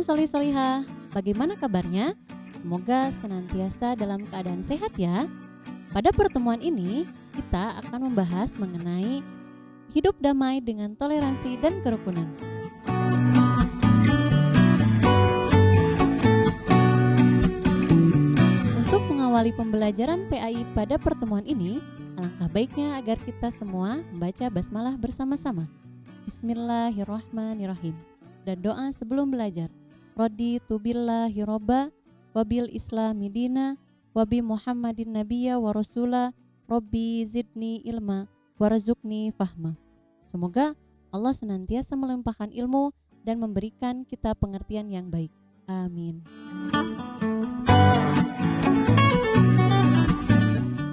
solih-solihah, bagaimana kabarnya? Semoga senantiasa dalam keadaan sehat ya. Pada pertemuan ini, kita akan membahas mengenai hidup damai dengan toleransi dan kerukunan. Untuk mengawali pembelajaran PAI pada pertemuan ini, alangkah baiknya agar kita semua membaca basmalah bersama-sama. Bismillahirrahmanirrahim. Dan doa sebelum belajar. Raditu billahi robba, wabil islami dina, wabi muhammadin nabiyya wa rasula, robbi zidni ilma, warzukni fahma. Semoga Allah senantiasa melimpahkan ilmu dan memberikan kita pengertian yang baik. Amin.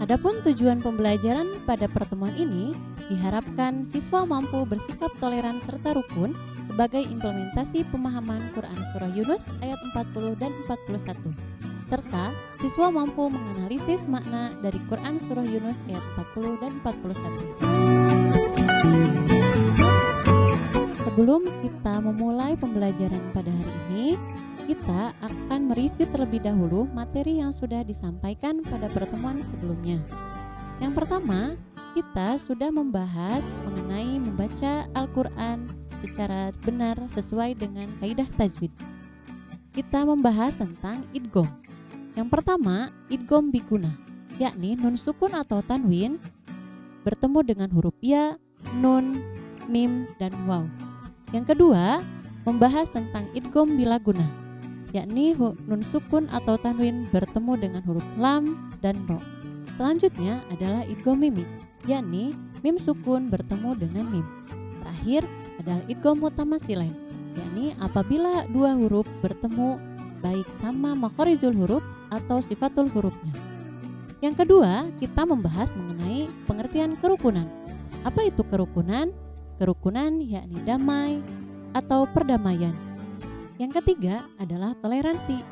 Adapun tujuan pembelajaran pada pertemuan ini, diharapkan siswa mampu bersikap toleran serta rukun sebagai implementasi pemahaman Quran Surah Yunus ayat 40 dan 41. Serta siswa mampu menganalisis makna dari Quran Surah Yunus ayat 40 dan 41. Sebelum kita memulai pembelajaran pada hari ini, kita akan mereview terlebih dahulu materi yang sudah disampaikan pada pertemuan sebelumnya. Yang pertama, kita sudah membahas mengenai membaca Al-Quran secara benar sesuai dengan kaidah tajwid. Kita membahas tentang idgham. Yang pertama, idgham biguna, yakni nun sukun atau tanwin bertemu dengan huruf ya, nun, mim, dan waw. Yang kedua, membahas tentang idgham bilaguna, yakni nun sukun atau tanwin bertemu dengan huruf lam dan ro. Selanjutnya adalah idgham mimi, yakni mim sukun bertemu dengan mim. Terakhir adalah idgham mutamasilain, yakni apabila dua huruf bertemu baik sama makhorijul huruf atau sifatul hurufnya. Yang kedua, kita membahas mengenai pengertian kerukunan. Apa itu kerukunan? Kerukunan yakni damai atau perdamaian. Yang ketiga adalah toleransi.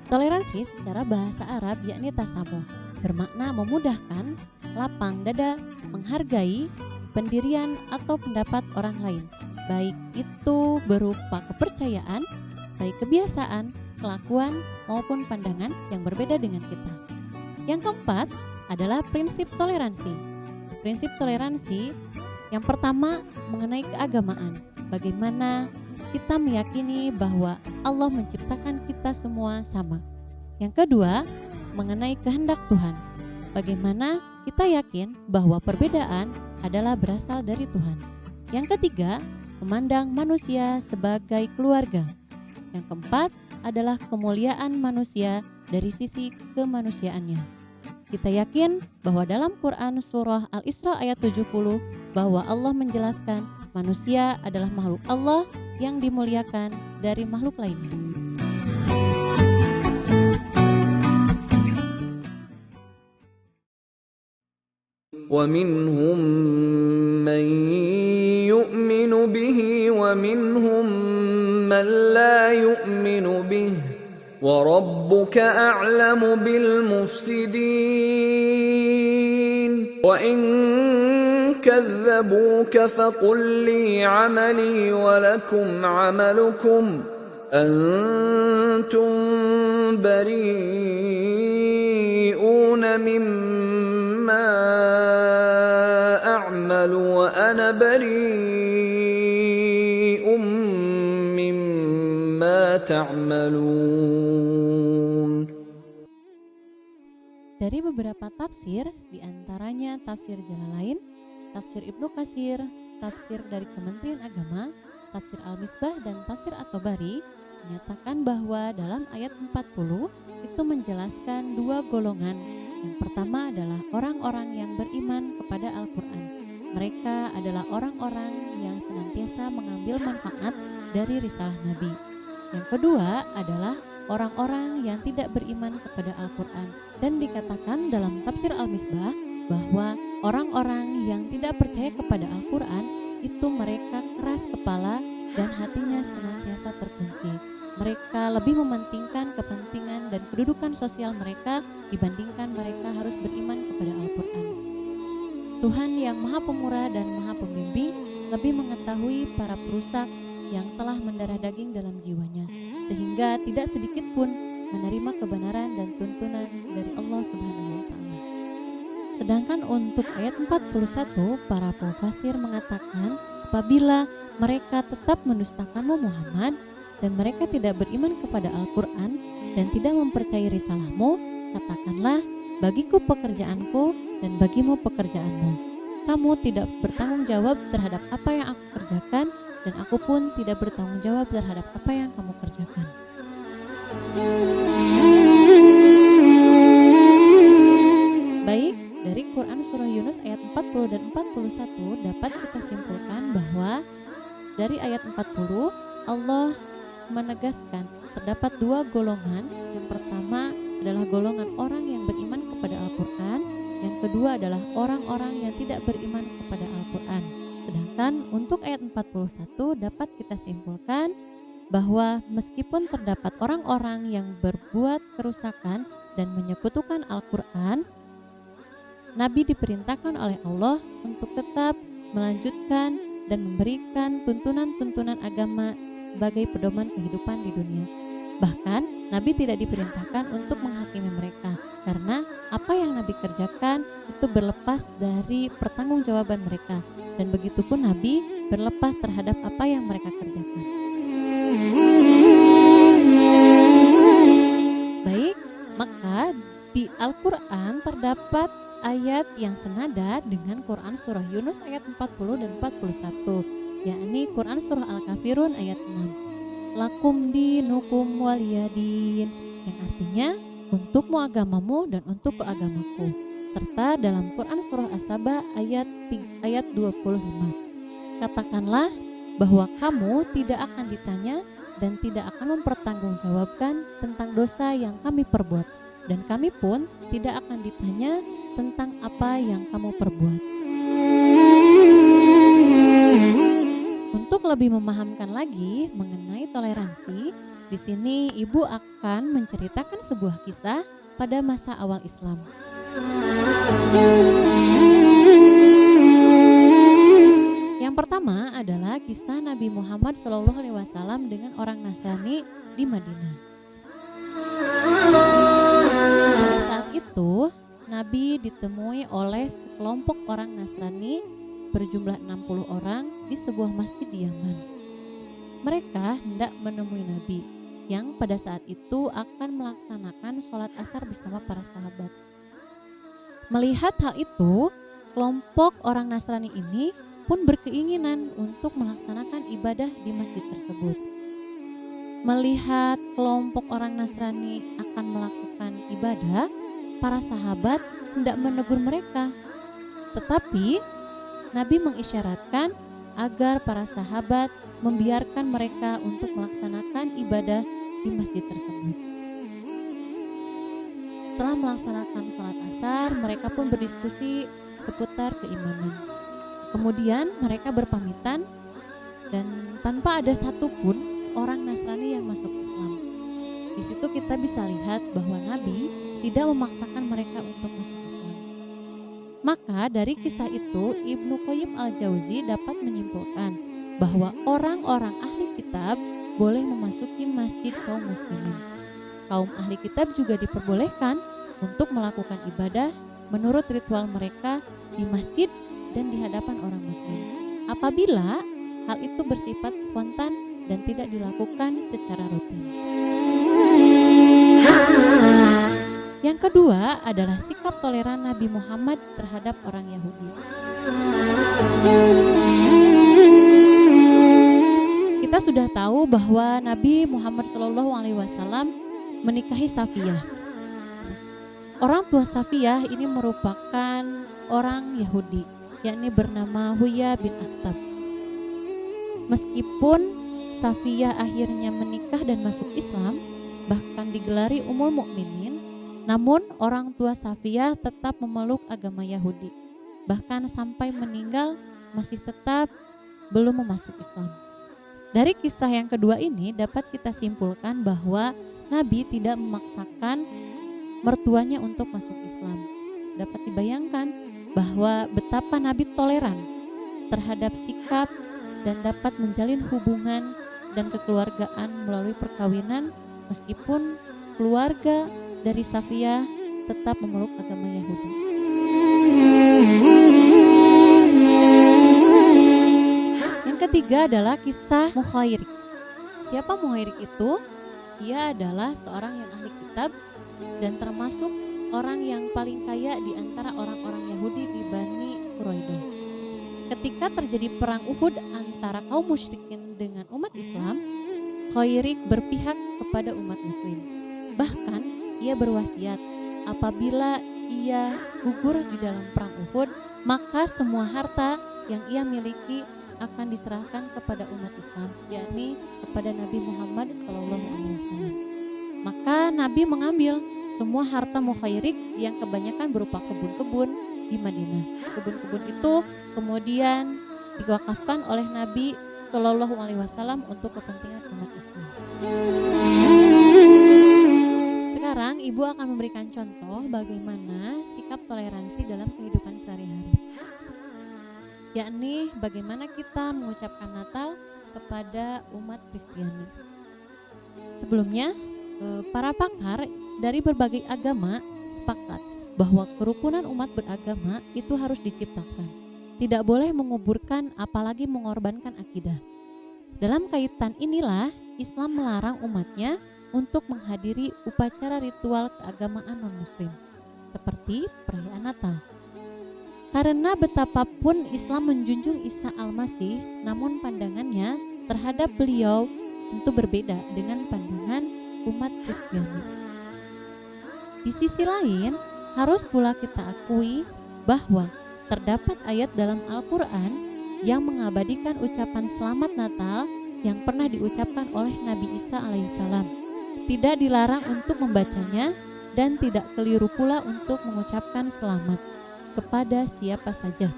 Toleransi secara bahasa Arab yakni tasamuh, bermakna memudahkan, lapang dada, menghargai pendirian atau pendapat orang lain, baik itu berupa kepercayaan, baik kebiasaan, kelakuan, maupun pandangan yang berbeda dengan kita. Yang keempat adalah prinsip toleransi. Prinsip toleransi yang pertama mengenai keagamaan, bagaimana kita meyakini bahwa Allah menciptakan kita semua sama. Yang kedua, mengenai kehendak Tuhan, bagaimana kita yakin bahwa perbedaan adalah berasal dari Tuhan. Yang ketiga, memandang manusia sebagai keluarga. Yang keempat adalah kemuliaan manusia dari sisi kemanusiaannya. Kita yakin bahwa dalam Quran surah Al-Isra ayat 70 bahwa Allah menjelaskan manusia adalah makhluk Allah yang dimuliakan dari makhluk lainnya. وَمِنْهُمْ مَنْ يُؤْمِنُ بِهِ وَمِنْهُمْ مَنْ لَا يُؤْمِنُ بِهِ وَرَبُّكَ أَعْلَمُ بِالْمُفْسِدِينَ وَإِنْ كَذَّبُوكَ فَقُلْ لِي عَمَلِي وَلَكُمْ عَمَلُكُمْ أَنْتُمْ بَرِيئُونَ مِمَّا أَعْمَلُ وَأَنَا بَرِيءٌ مِّمَّا تَعْمَلُونَ. Dari beberapa tafsir, diantaranya tafsir Jalalain, tafsir Ibnu Katsir, tafsir dari Kementerian Agama, tafsir Al-Misbah, dan tafsir At-Tabari menyatakan bahwa dalam ayat 40 itu menjelaskan dua golongan. Yang pertama adalah orang-orang yang beriman kepada Al-Quran. Mereka adalah orang-orang yang senantiasa mengambil manfaat dari risalah Nabi. Yang kedua adalah orang-orang yang tidak beriman kepada Al-Quran. Dan dikatakan dalam tafsir Al-Misbah bahwa orang-orang yang tidak percaya kepada Al-Quran itu mereka keras kepala dan hatinya senantiasa terkunci. Mereka lebih mementingkan kepentingan dan kedudukan sosial mereka dibandingkan mereka harus beriman kepada Al-Quran. Tuhan yang Maha Pemurah dan Maha Pembimbing lebih mengetahui para perusak yang telah mendarah daging dalam jiwanya, sehingga tidak sedikit pun menerima kebenaran dan tuntunan dari Allah Subhanahu wa taala. Sedangkan untuk ayat 41, para mufasir mengatakan apabila mereka tetap mendustakanmu Muhammad dan mereka tidak beriman kepada Al-Quran dan tidak mempercayai risalahmu, katakanlah, bagiku pekerjaanku dan bagimu pekerjaanmu. Kamu tidak bertanggung jawab terhadap apa yang aku kerjakan dan aku pun tidak bertanggung jawab terhadap apa yang kamu kerjakan. Baik, dari Quran Surah Yunus ayat 40 dan 41 dapat kita simpulkan bahwa dari ayat 40 Allah menegaskan terdapat dua golongan. Yang pertama adalah golongan orang yang beriman kepada Al-Quran, yang kedua adalah orang-orang yang tidak beriman kepada Al-Quran. Sedangkan untuk ayat 41 dapat kita simpulkan bahwa meskipun terdapat orang-orang yang berbuat kerusakan dan menyekutukan Al-Quran, Nabi diperintahkan oleh Allah untuk tetap melanjutkan dan memberikan tuntunan-tuntunan agama sebagai pedoman kehidupan di dunia. Bahkan Nabi tidak diperintahkan untuk menghakimi mereka, karena apa yang Nabi kerjakan itu berlepas dari pertanggungjawaban mereka, dan begitupun Nabi berlepas terhadap apa yang mereka kerjakan. Baik, maka di Al-Quran terdapat ayat yang senada dengan Quran Surah Yunus ayat 40 dan 41, yakni Quran Surah Al-Kafirun ayat 6. Lakum dinukum waliyadin, yang artinya untukmu agamamu dan untukku agamaku. Serta dalam Quran Surah As-Saba ayat 25. Katakanlah bahwa kamu tidak akan ditanya dan tidak akan mempertanggungjawabkan tentang dosa yang kami perbuat, dan kami pun tidak akan ditanya tentang apa yang kamu perbuat. Untuk lebih memahamkan lagi mengenai toleransi, di sini ibu akan menceritakan sebuah kisah pada masa awal Islam. Yang pertama adalah kisah Nabi Muhammad SAW dengan orang Nasrani di Madinah. Pada saat itu Nabi ditemui oleh sekelompok orang Nasrani berjumlah 60 orang di sebuah masjid di Yaman. Mereka hendak menemui Nabi yang pada saat itu akan melaksanakan sholat asar bersama para sahabat. Melihat hal itu, kelompok orang Nasrani ini pun berkeinginan untuk melaksanakan ibadah di masjid tersebut. Melihat kelompok orang Nasrani akan melakukan ibadah, para sahabat hendak menegur mereka, tetapi Nabi mengisyaratkan agar para sahabat membiarkan mereka untuk melaksanakan ibadah di masjid tersebut. Setelah melaksanakan sholat asar, mereka pun berdiskusi seputar keimanan. Kemudian mereka berpamitan dan tanpa ada satupun orang Nasrani yang masuk Islam. Di situ kita bisa lihat bahwa Nabi tidak memaksakan mereka untuk masuk Islam. Maka dari kisah itu Ibnu Qayyim Al-Jauzi dapat menyimpulkan bahwa orang-orang ahli kitab boleh memasuki masjid kaum muslimin. Kaum ahli kitab juga diperbolehkan untuk melakukan ibadah menurut ritual mereka di masjid dan di hadapan orang muslim, apabila hal itu bersifat spontan dan tidak dilakukan secara rutin. Yang kedua adalah sikap toleran Nabi Muhammad terhadap orang Yahudi. Kita sudah tahu bahwa Nabi Muhammad SAW menikahi Safiyah. Orang tua Safiyah ini merupakan orang Yahudi, yakni bernama Huyai bin Akhtab. Meskipun Safiyah akhirnya menikah dan masuk Islam, bahkan digelari Ummul Mukminin, namun orang tua Safiyah tetap memeluk agama Yahudi. Bahkan sampai meninggal masih tetap belum memasuk Islam. Dari kisah yang kedua ini dapat kita simpulkan bahwa Nabi tidak memaksakan mertuanya untuk masuk Islam. Dapat dibayangkan bahwa betapa Nabi toleran terhadap sikap dan dapat menjalin hubungan dan kekeluargaan melalui perkawinan, meskipun keluarga dari Safiyah tetap memeluk agama Yahudi. Yang ketiga adalah kisah Mukhairik. Siapa Mukhairik itu? Ia adalah seorang yang ahli kitab dan termasuk orang yang paling kaya di antara orang-orang Yahudi di Bani Quraidah. Ketika terjadi perang Uhud antara kaum musyrikin dengan umat Islam, Mukhairik berpihak kepada umat Muslim. Bahkan ia berwasiat, apabila ia gugur di dalam perang Uhud, maka semua harta yang ia miliki akan diserahkan kepada umat Islam, yakni kepada Nabi Muhammad SAW. Maka Nabi mengambil semua harta Mukhairik yang kebanyakan berupa kebun-kebun di Madinah. Kebun-kebun itu kemudian diwakafkan oleh Nabi SAW untuk kepentingan umat Islam. Sekarang Ibu akan memberikan contoh bagaimana sikap toleransi dalam kehidupan sehari-hari, yakni bagaimana kita mengucapkan Natal kepada umat Kristiani. Sebelumnya, para pakar dari berbagai agama sepakat bahwa kerukunan umat beragama itu harus diciptakan. Tidak boleh menguburkan apalagi mengorbankan akidah. Dalam kaitan inilah Islam melarang umatnya untuk menghadiri upacara ritual keagamaan non-muslim seperti perayaan Natal. Karena betapapun Islam menjunjung Isa Al-Masih, namun pandangannya terhadap beliau tentu berbeda dengan pandangan umat Kristiani. Di sisi lain, harus pula kita akui bahwa terdapat ayat dalam Al-Quran yang mengabadikan ucapan selamat Natal yang pernah diucapkan oleh Nabi Isa alaihissalam. Tidak dilarang untuk membacanya dan tidak keliru pula untuk mengucapkan selamat kepada siapa saja.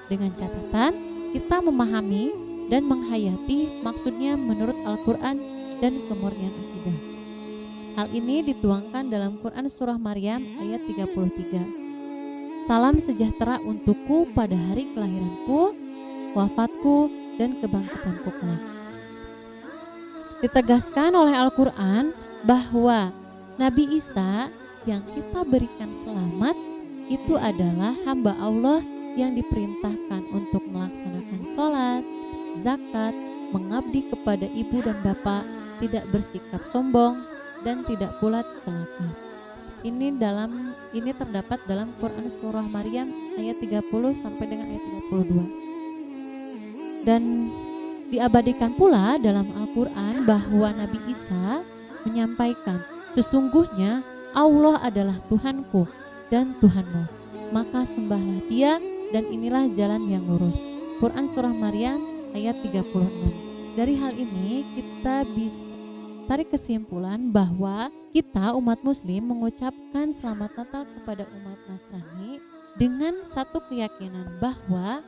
Dengan catatan kita memahami dan menghayati maksudnya menurut Al-Quran dan kemurnian akidah. Hal ini dituangkan dalam Quran Surah Maryam ayat 33. Salam sejahtera untukku pada hari kelahiranku, wafatku, dan kebangkitanku kelak. Ditegaskan oleh Al-Quran bahwa Nabi Isa yang kita berikan selamat itu adalah hamba Allah yang diperintahkan untuk melaksanakan sholat, zakat, mengabdi kepada ibu dan bapak, tidak bersikap sombong, dan tidak pula celaka. Ini terdapat dalam Quran Surah Maryam ayat 30 sampai dengan ayat 32. Dan diabadikan pula dalam Al-Quran bahwa Nabi Isa menyampaikan, sesungguhnya Allah adalah Tuhanku dan Tuhanmu, maka sembahlah Dia dan inilah jalan yang lurus. Quran Surah Maryam ayat 36. Dari hal ini kita bisa tarik kesimpulan bahwa kita umat muslim mengucapkan selamat Natal kepada umat Nasrani dengan satu keyakinan bahwa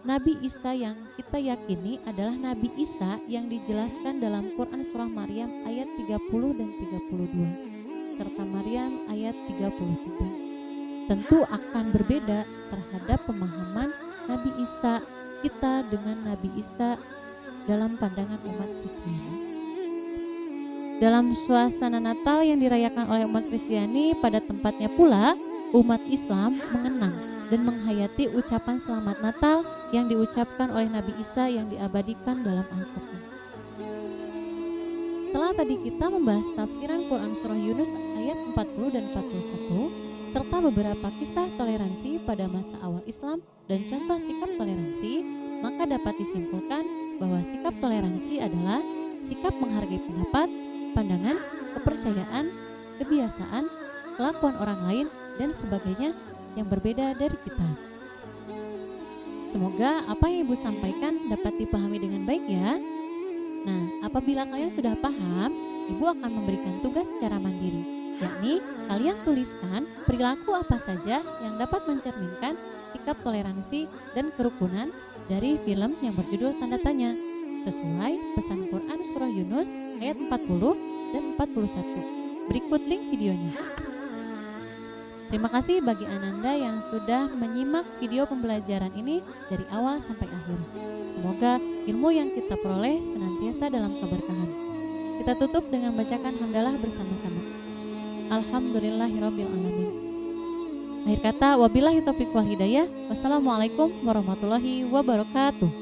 Nabi Isa yang kita yakini adalah Nabi Isa yang dijelaskan dalam Quran Surah Maryam ayat 30 dan 32 serta Maryam ayat 33. Tentu akan berbeda terhadap pemahaman Nabi Isa kita dengan Nabi Isa dalam pandangan umat Kristiani. Dalam suasana Natal yang dirayakan oleh umat Kristiani, pada tempatnya pula umat Islam mengenang dan menghayati ucapan selamat Natal yang diucapkan oleh Nabi Isa yang diabadikan dalam Al-Quran. Setelah tadi kita membahas tafsiran Quran Surah Yunus ayat 40 dan 41 serta beberapa kisah toleransi pada masa awal Islam dan contoh sikap toleransi, maka dapat disimpulkan bahwa sikap toleransi adalah sikap menghargai pendapat, pandangan, kepercayaan, kebiasaan, kelakuan orang lain, dan sebagainya yang berbeda dari kita. Semoga apa yang Ibu sampaikan dapat dipahami dengan baik ya. Nah, apabila kalian sudah paham, Ibu akan memberikan tugas secara mandiri, yakni kalian tuliskan perilaku apa saja yang dapat mencerminkan sikap toleransi dan kerukunan dari film yang berjudul Tanda Tanya sesuai pesan Quran Surah Yunus ayat 40 dan 41. Berikut link videonya. Terima kasih bagi Ananda yang sudah menyimak video pembelajaran ini dari awal sampai akhir. Semoga ilmu yang kita peroleh senantiasa dalam keberkahan. Kita tutup dengan bacakan hamdalah bersama-sama. Alhamdulillahirabbil alamin. Akhir kata, wabillahi taufiq wal hidayah. Wassalamualaikum warahmatullahi wabarakatuh.